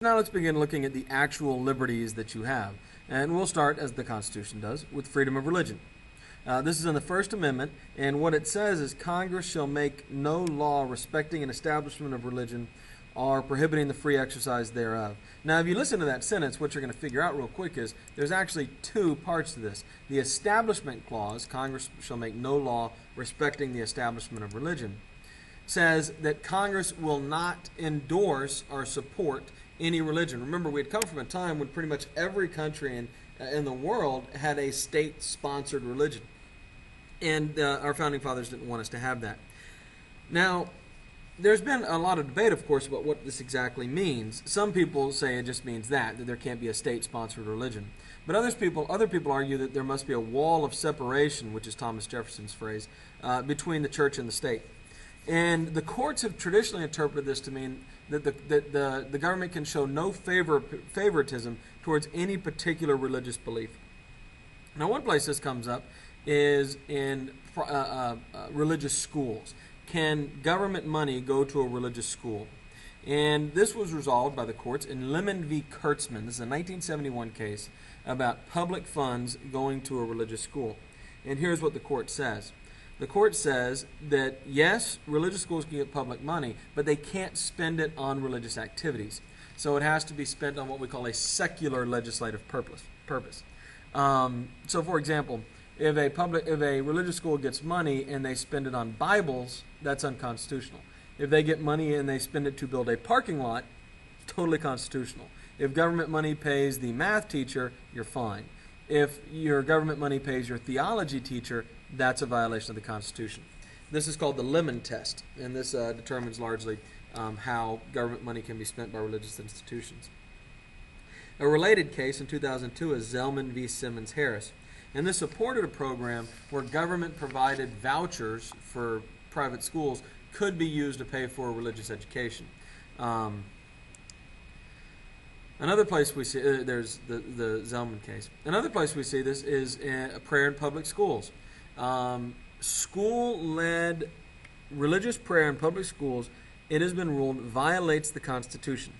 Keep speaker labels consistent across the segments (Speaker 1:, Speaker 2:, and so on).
Speaker 1: now let's begin looking at the actual liberties that you have. And we'll start, as the Constitution does, with freedom of religion. This is in the First Amendment, and what it says is Congress shall make no law respecting an establishment of religion or prohibiting the free exercise thereof. Now, if you listen to that sentence, what you're going to figure out real quick is there's actually two parts to this. The Establishment Clause, Congress shall make no law respecting the establishment of religion, says that Congress will not endorse or support any religion. Remember, we had come from a time when pretty much every country in the world had a state-sponsored religion. And our founding fathers didn't want us to have that. Now, there's been a lot of debate, of course, about what this exactly means. Some people say it just means that there can't be a state-sponsored religion. But other people argue that there must be a wall of separation, which is Thomas Jefferson's phrase, between the church and the state. And the courts have traditionally interpreted this to mean that the government can show no favoritism towards any particular religious belief. Now, one place this comes up is in religious schools. Can government money go to a religious school? And this was resolved by the courts in Lemon v. Kurtzman. This is a 1971 case about public funds going to a religious school. And here's what the court says. The court says that, yes, religious schools can get public money, but they can't spend it on religious activities. So it has to be spent on what we call a secular legislative purpose. So, for example, if a religious school gets money and they spend it on Bibles, that's unconstitutional. If they get money and they spend it to build a parking lot, totally constitutional. If government money pays the math teacher, you're fine. If your government money pays your theology teacher, that's a violation of the Constitution. This is called the Lemon Test, and this determines largely how government money can be spent by religious institutions. A related case in 2002 is Zellman v. Simmons Harris. And this supported a program where government-provided vouchers for private schools could be used to pay for religious education. Another place we see, there's the Zellman case. Another place we see this is a prayer in public schools. School-led religious prayer in public schools, it has been ruled, violates the Constitution.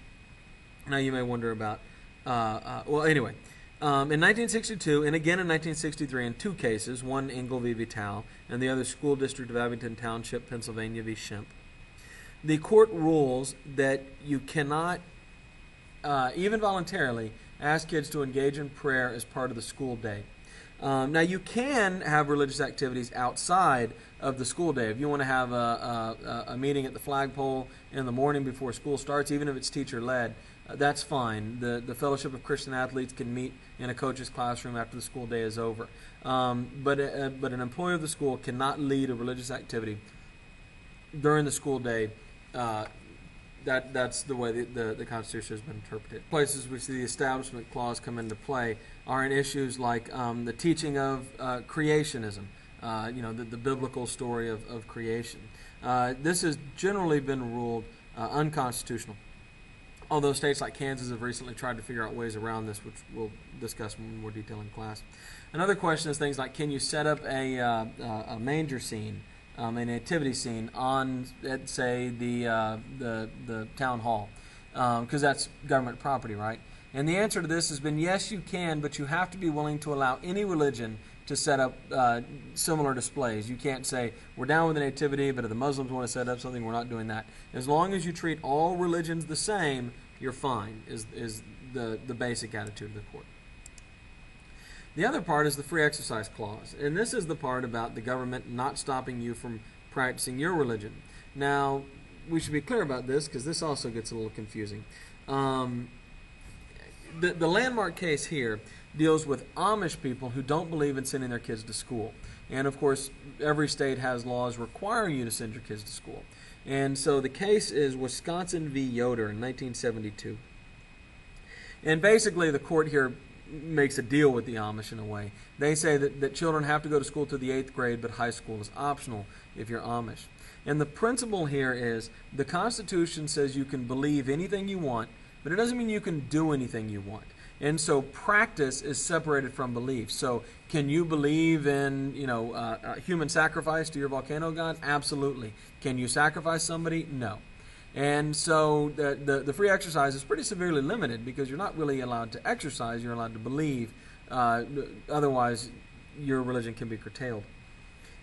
Speaker 1: Now you may wonder about, anyway. In 1962 and again in 1963 in two cases, one Engle v. Vital and the other School District of Abington Township, Pennsylvania v. Shemp, the court rules that you cannot, even voluntarily, ask kids to engage in prayer as part of the school day. Now you can have religious activities outside of the school day. If you want to have a meeting at the flagpole in the morning before school starts, even if it's teacher-led, that's fine. The Fellowship of Christian Athletes can meet in a coach's classroom after the school day is over. But an employee of the school cannot lead a religious activity during the school day. That's the way the Constitution has been interpreted. Places we see the Establishment Clause come into play are in issues like the teaching of creationism, the biblical story of creation. This has generally been ruled unconstitutional. Although states like Kansas have recently tried to figure out ways around this, which we'll discuss in more detail in class. Another question is things like, can you set up a manger scene, a nativity scene on, let's say, the town hall, because that's government property, right? And the answer to this has been yes, you can, but you have to be willing to allow any religion to set up similar displays. You can't say, we're down with the nativity, but if the Muslims want to set up something, we're not doing that. As long as you treat all religions the same, you're fine, is the basic attitude of the court. The other part is the Free Exercise Clause, and this is the part about the government not stopping you from practicing your religion. Now, we should be clear about this because this also gets a little confusing. The landmark case here deals with Amish people who don't believe in sending their kids to school. And of course, every state has laws requiring you to send your kids to school. And so the case is Wisconsin v. Yoder in 1972. And basically the court here makes a deal with the Amish in a way. They say that children have to go to school to the 8th grade, but high school is optional if you're Amish. And the principle here is the Constitution says you can believe anything you want, but it doesn't mean you can do anything you want. And so practice is separated from belief. So can you believe in, human sacrifice to your volcano god? Absolutely. Can you sacrifice somebody? No. And so the free exercise is pretty severely limited because you're not really allowed to exercise, you're allowed to believe. Otherwise, your religion can be curtailed.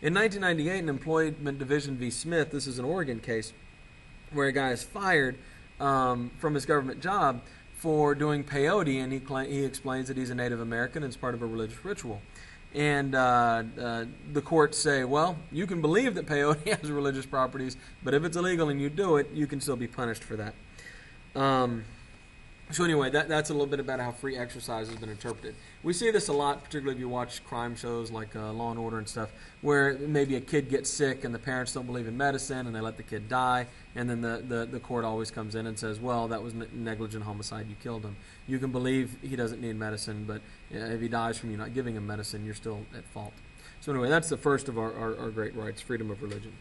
Speaker 1: In 1998, in Employment Division v. Smith, this is an Oregon case, where a guy is fired from his government job for doing peyote, and he explains that he's a Native American and it's part of a religious ritual. And the courts say, well, you can believe that peyote has religious properties, but if it's illegal and you do it, you can still be punished for that. So anyway, that's a little bit about how free exercise has been interpreted. We see this a lot, particularly if you watch crime shows like Law and Order and stuff, where maybe a kid gets sick and the parents don't believe in medicine and they let the kid die, and then the court always comes in and says, well, that was negligent homicide, you killed him. You can believe he doesn't need medicine, but if he dies from you not giving him medicine, you're still at fault. So anyway, that's the first of our great rights, freedom of religion.